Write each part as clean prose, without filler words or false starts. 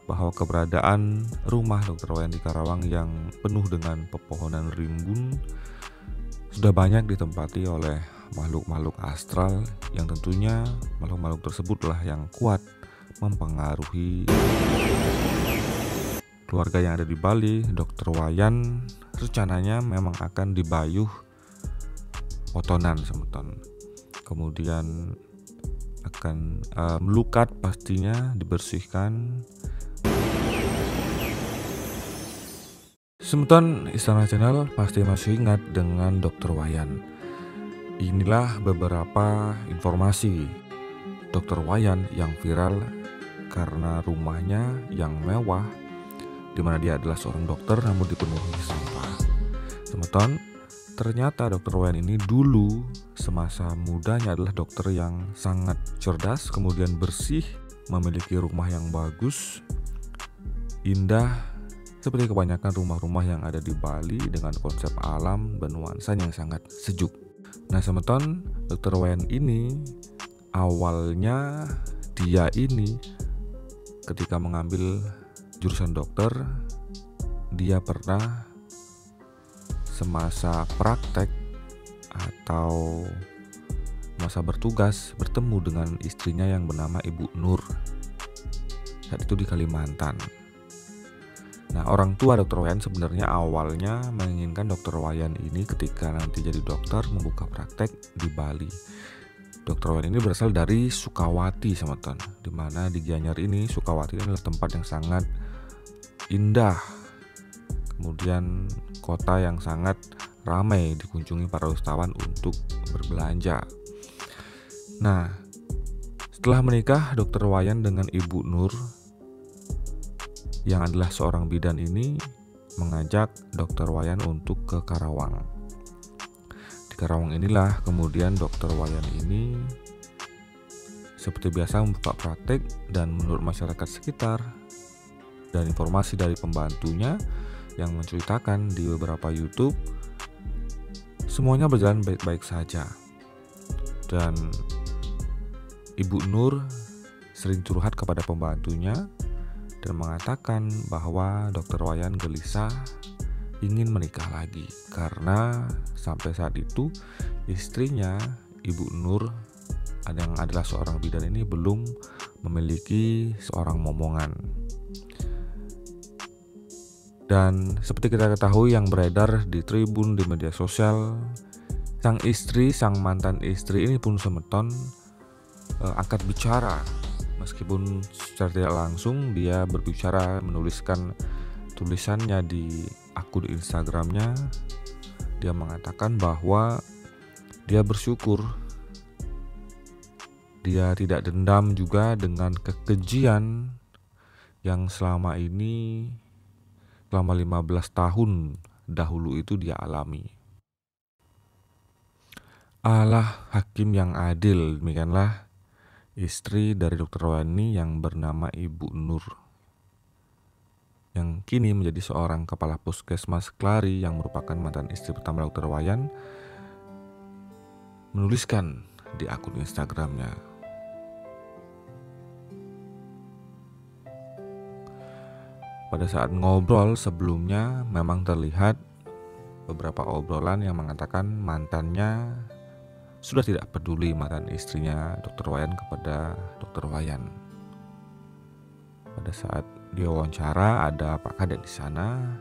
bahwa keberadaan rumah Dr. Wayan di Karawang yang penuh dengan pepohonan rimbun sudah banyak ditempati oleh makhluk-makhluk astral yang tentunya makhluk-makhluk tersebutlah yang kuat mempengaruhi keluarga yang ada di Bali. Dr. Wayan rencananya memang akan dibayuh potonan semeton, kemudian akan melukat, pastinya dibersihkan. Semeton Istana Channel pasti masih ingat dengan Dr. Wayan. Inilah beberapa informasi Dr. Wayan yang viral karena rumahnya yang mewah, di mana dia adalah seorang dokter namun dipenuhi sampah. Semeton, ternyata Dr. Wayan ini dulu semasa mudanya adalah dokter yang sangat cerdas, kemudian bersih, memiliki rumah yang bagus, indah, seperti kebanyakan rumah-rumah yang ada di Bali dengan konsep alam dan nuansa yang sangat sejuk. Nah semeton, Dr. Wayan ini awalnya dia ini ketika mengambil jurusan dokter, dia pernah semasa praktek atau masa bertugas bertemu dengan istrinya yang bernama Ibu Nur. Saat itu di Kalimantan. Nah, orang tua Dr. Wayan sebenarnya awalnya menginginkan Dr. Wayan ini ketika nanti jadi dokter membuka praktek di Bali. Dr. Wayan ini berasal dari Sukawati, semeton, di mana di Gianyar ini Sukawati adalah tempat yang sangat indah. Kemudian kota yang sangat ramai dikunjungi para wisatawan untuk berbelanja. Nah, setelah menikah, Dr. Wayan dengan Ibu Nur yang adalah seorang bidan ini mengajak Dr. Wayan untuk ke Karawang. Di Karawang inilah kemudian Dr. Wayan ini seperti biasa membuka praktek, dan menurut masyarakat sekitar dan informasi dari pembantunya yang menceritakan di beberapa YouTube, semuanya berjalan baik-baik saja. Dan Ibu Nur sering curhat kepada pembantunya dan mengatakan bahwa Dr. Wayan gelisah ingin menikah lagi karena sampai saat itu istrinya Ibu Nur yang adalah seorang bidan ini belum memiliki seorang momongan. Dan seperti kita ketahui yang beredar di tribun, di media sosial, sang mantan istri ini pun semeton angkat bicara. Meskipun secara tidak langsung dia berbicara, menuliskan tulisannya di akun Instagramnya. Dia mengatakan bahwa dia bersyukur, dia tidak dendam juga dengan kekejian yang selama 15 tahun dahulu itu dia alami. Allah hakim yang adil, demikianlah istri dari Dr. Wayan ini yang bernama Ibu Nur, yang kini menjadi seorang kepala puskesmas Klari yang merupakan mantan istri pertama Dr. Wayan, menuliskan di akun Instagramnya, pada saat ngobrol sebelumnya memang terlihat beberapa obrolan yang mengatakan mantannya sudah tidak peduli, mantan istrinya Dr. Wayan, kepada Dr. Wayan. Pada saat dia wawancara ada Pak Kades di sana,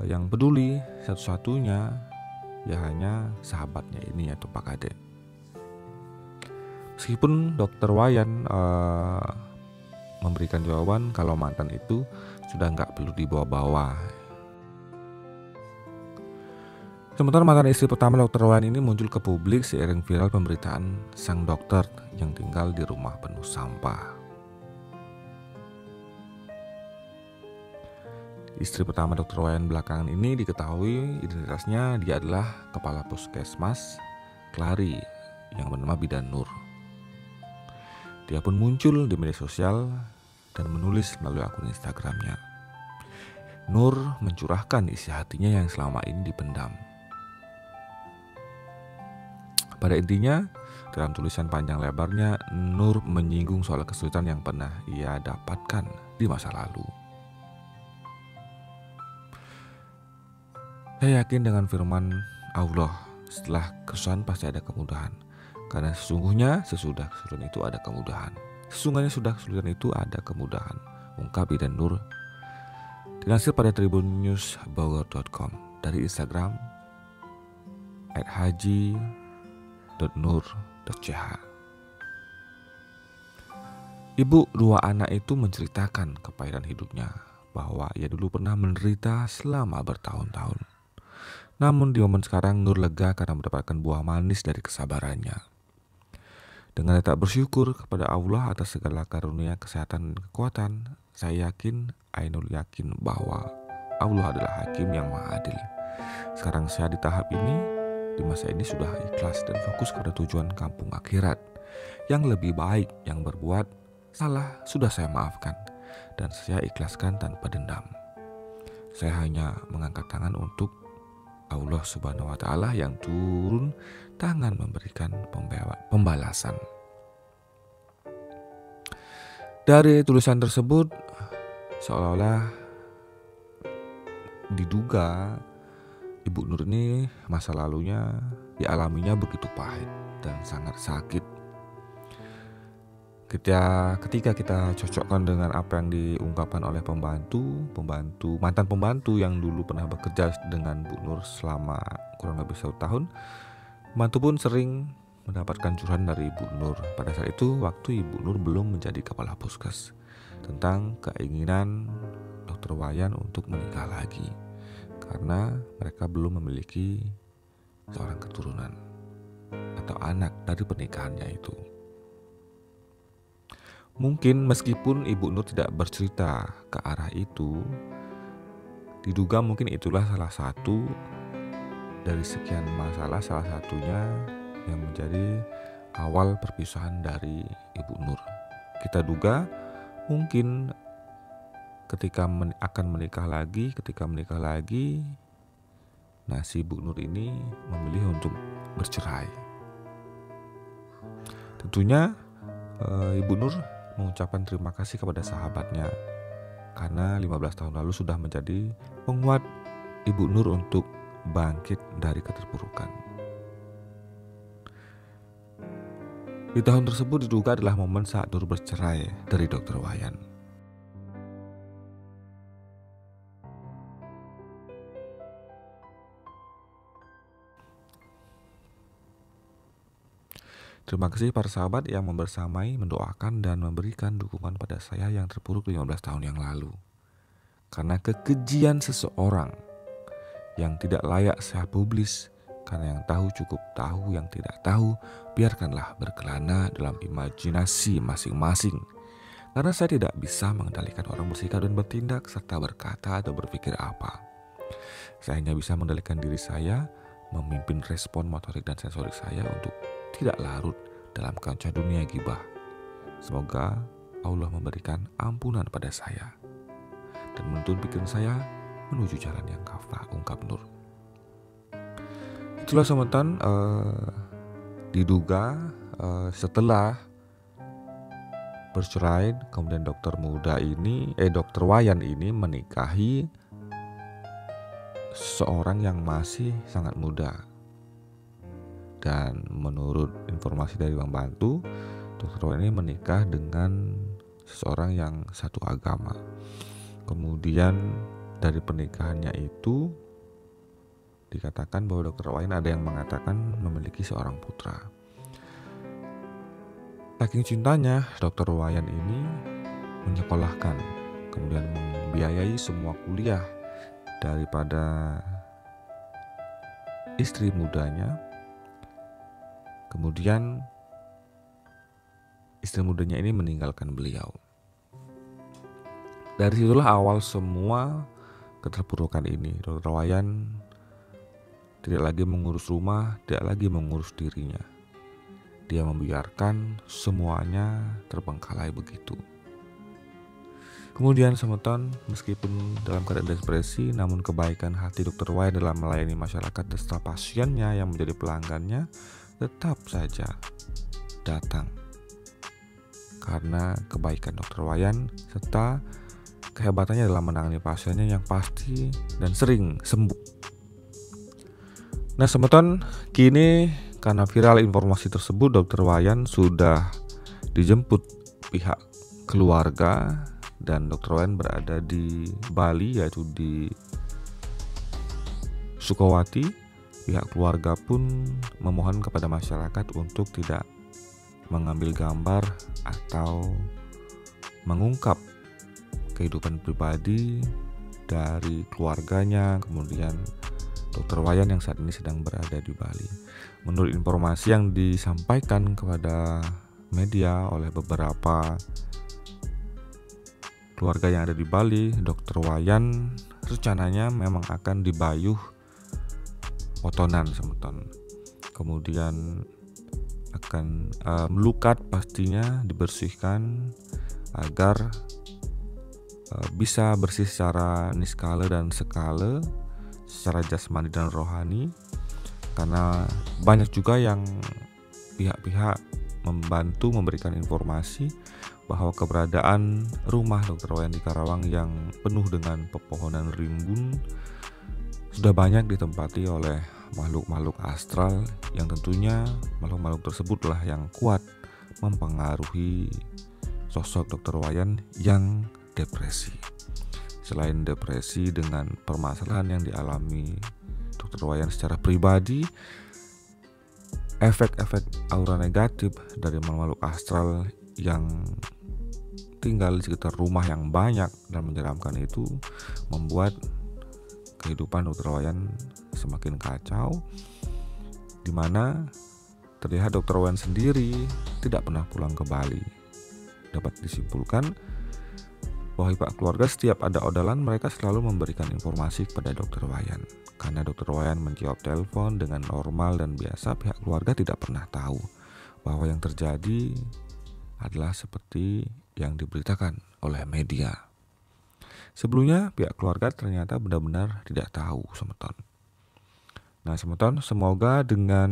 yang peduli satu-satunya ya hanya sahabatnya ini, yaitu Pak Kades. Meskipun Dr. Wayan memberikan jawaban kalau mantan itu sudah nggak perlu dibawa-bawa. Sementara mantan istri pertama Dr. Wayan ini muncul ke publik seiring viral pemberitaan sang dokter yang tinggal di rumah penuh sampah. Istri pertama Dr. Wayan belakangan ini diketahui identitasnya dia adalah kepala puskesmas Klari yang bernama Bidan Nur. Dia pun muncul di media sosial dan menulis melalui akun Instagramnya. Nur mencurahkan isi hatinya yang selama ini dipendam. Pada intinya, dalam tulisan panjang lebarnya, Nur menyinggung soal kesulitan yang pernah ia dapatkan di masa lalu. Saya yakin dengan firman Allah, setelah kesusahan pasti ada kemudahan. Karena sesungguhnya sesudah kesulitan itu ada kemudahan. Sesungguhnya sudah kesulitan itu ada kemudahan, ungkap Iden Nur. Dilansir pada tribunnews.bogor.com dari Instagram @haji.nur.ch. Ibu dua anak itu menceritakan kepahitan hidupnya, bahwa ia dulu pernah menderita selama bertahun-tahun. Namun di momen sekarang Nur lega karena mendapatkan buah manis dari kesabarannya. Dengan tak bersyukur kepada Allah atas segala karunia kesehatan dan kekuatan, saya yakin, Ainul yakin bahwa Allah adalah Hakim yang Maha Adil. Sekarang saya di tahap ini, di masa ini sudah ikhlas dan fokus pada tujuan kampung akhirat. Yang lebih baik, yang berbuat salah sudah saya maafkan dan saya ikhlaskan tanpa dendam. Saya hanya mengangkat tangan untuk Allah Subhanahu wa Ta'ala yang turun tangan memberikan pembalasan. Dari tulisan tersebut seolah-olah diduga Ibu Nur ini masa lalunya dialaminya begitu pahit dan sangat sakit. Ketika kita cocokkan dengan apa yang diungkapkan oleh mantan pembantu yang dulu pernah bekerja dengan Bu Nur selama kurang lebih 1 tahun, pembantu pun sering mendapatkan curahan dari Ibu Nur. Pada saat itu waktu Ibu Nur belum menjadi kepala puskes, tentang keinginan Dr. Wayan untuk menikah lagi karena mereka belum memiliki seorang keturunan atau anak dari pernikahannya itu. Mungkin meskipun Ibu Nur tidak bercerita ke arah itu, diduga mungkin itulah salah satu dari sekian masalah, salah satunya yang menjadi awal perpisahan dari Ibu Nur. Kita duga mungkin ketika akan menikah lagi, nah si Ibu Nur ini memilih untuk bercerai. Tentunya Ibu Nur mengucapkan terima kasih kepada sahabatnya karena 15 tahun lalu sudah menjadi penguat Ibu Nur untuk bangkit dari keterpurukan. Di tahun tersebut diduga adalah momen saat Nur bercerai dari Dr. Wayan. Terima kasih para sahabat yang membersamai, mendoakan dan memberikan dukungan pada saya yang terpuruk 15 tahun yang lalu. Karena kekejian seseorang yang tidak layak saya publis, karena yang tahu cukup tahu, yang tidak tahu biarkanlah berkelana dalam imajinasi masing-masing. Karena saya tidak bisa mengendalikan orang bersikap dan bertindak serta berkata atau berpikir apa. Saya hanya bisa mengendalikan diri saya, memimpin respon motorik dan sensorik saya untuk tidak larut dalam kancah dunia gibah. Semoga Allah memberikan ampunan pada saya dan menuntun pikiran saya menuju jalan yang kafah, ungkap Nur. Itulah semetan diduga setelah bercerai, kemudian Dr. Wayan ini menikahi seorang yang masih sangat muda. Dan menurut informasi dari pembantu, Dr. Wayan ini menikah dengan seseorang yang satu agama. Kemudian dari pernikahannya itu dikatakan bahwa Dr. Wayan ada yang mengatakan memiliki seorang putra. Saking cintanya, Dr. Wayan ini menyekolahkan, kemudian membiayai semua kuliah daripada istri mudanya. Kemudian istri mudanya ini meninggalkan beliau. Dari situlah awal semua keterpurukan ini. Dr. Wayan tidak lagi mengurus rumah, tidak lagi mengurus dirinya. Dia membiarkan semuanya terbengkalai begitu. Kemudian semeton, meskipun dalam keadaan depresi, namun kebaikan hati Dr. Wayan dalam melayani masyarakat serta pasiennya yang menjadi pelanggannya tetap saja datang karena kebaikan Dr. Wayan serta kehebatannya dalam menangani pasiennya yang pasti dan sering sembuh. Nah, semeton, kini karena viral informasi tersebut, Dr. Wayan sudah dijemput pihak keluarga dan Dr. Wayan berada di Bali, yaitu di Sukawati. Pihak keluarga pun memohon kepada masyarakat untuk tidak mengambil gambar atau mengungkap kehidupan pribadi dari keluarganya, kemudian Dr. Wayan yang saat ini sedang berada di Bali. Menurut informasi yang disampaikan kepada media oleh beberapa keluarga yang ada di Bali, Dr. Wayan rencananya memang akan dibayuh potonan semeton. Kemudian akan melukat, pastinya dibersihkan agar bisa bersih secara niskala dan sekala, secara jasmani dan rohani, karena banyak juga yang pihak-pihak membantu memberikan informasi bahwa keberadaan rumah Dr. Wayan di Karawang yang penuh dengan pepohonan rimbun sudah banyak ditempati oleh makhluk-makhluk astral, yang tentunya makhluk-makhluk tersebutlah yang kuat mempengaruhi sosok Dr. Wayan yang depresi. Selain depresi dengan permasalahan yang dialami Dr. Wayan secara pribadi, efek-efek aura negatif dari makhluk astral yang tinggal di sekitar rumah yang banyak dan menyeramkan itu membuat kehidupan Dr. Wayan semakin kacau, di mana terlihat Dr. Wayan sendiri tidak pernah pulang ke Bali. Dapat disimpulkan bahwa pihak keluarga setiap ada odalan mereka selalu memberikan informasi kepada Dr. Wayan. Karena Dr. Wayan menjawab telepon dengan normal dan biasa, pihak keluarga tidak pernah tahu bahwa yang terjadi adalah seperti yang diberitakan oleh media. Sebelumnya pihak keluarga ternyata benar-benar tidak tahu semeton. Nah semeton, semoga dengan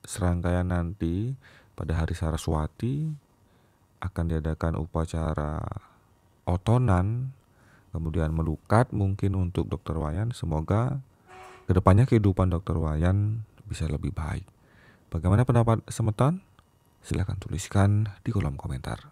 serangkaian nanti pada hari Saraswati akan diadakan upacara otonan, kemudian melukat mungkin untuk Dr. Wayan. Semoga kedepannya kehidupan Dr. Wayan bisa lebih baik. Bagaimana pendapat semeton? Silahkan tuliskan di kolom komentar.